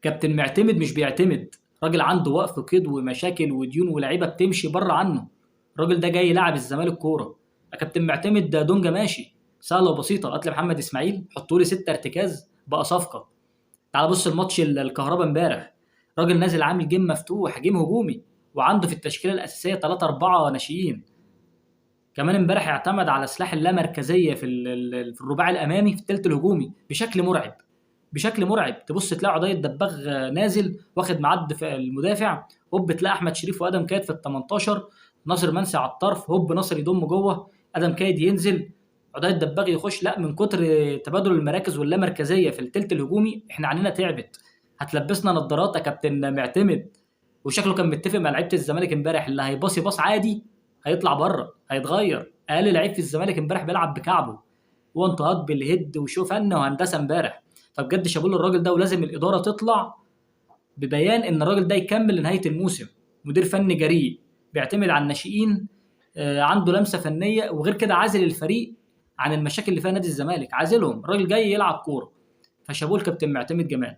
كابتن معتمد مش بيعتمد، راجل عنده وقف قيد ومشاكل وديون ولاعيبه بتمشي بره عنه. الراجل ده جاي يلعب الزمالك كوره. يا كابتن معتمد ده دونجا ماشي، سهله وبسيطه، قتل محمد اسماعيل حطوا لي 6 ارتكاز بقى صفقه. تعال بص الماتش الكهرباء امبارح، راجل نازل عامل جيم مفتوح، جيم هجومي، وعنده في التشكيله الاساسيه 3 4 ناشئين. كمان امبارح اعتمد على سلاح اللامركزيه في الرباعي الامامي في الثلث الهجومي بشكل مرعب. بشكل مرعب، تبص تلاقي عضيه دباغ نازل واخد معد في المدافع، هوب تلاقي احمد شريف وادم كايد في ال 18، ناصر منسي على الطرف، هوب ناصر يضم جوه، ادم كايد ينزل، عضيه دباغ يخش. لا، من كتر تبادل المراكز واللامركزيه في الثلث الهجومي احنا عنينا تعبت. هتلبسنا نظارات يا كابتن معتمد. وشكله كان متفق مع لعيبه الزمالك امبارح، اللي هيباصي باص عادي هيطلع بره، هيتغير. اقل لعيب في الزمالك امبارح بيلعب بكعبه، هو انتهاض بالهيد وشو فن وهندسه امبارح. فبجد شابوه للراجل ده، ولازم الاداره تطلع ببيان ان الراجل ده يكمل لنهايه الموسم. مدير فني جريء، بيعتمد على الناشئين، عنده لمسه فنيه، وغير كده عازل الفريق عن المشاكل اللي فيها نادي الزمالك، عازلهم، الراجل جاي يلعب كوره. فشابوه الكابتن معتمد جمال.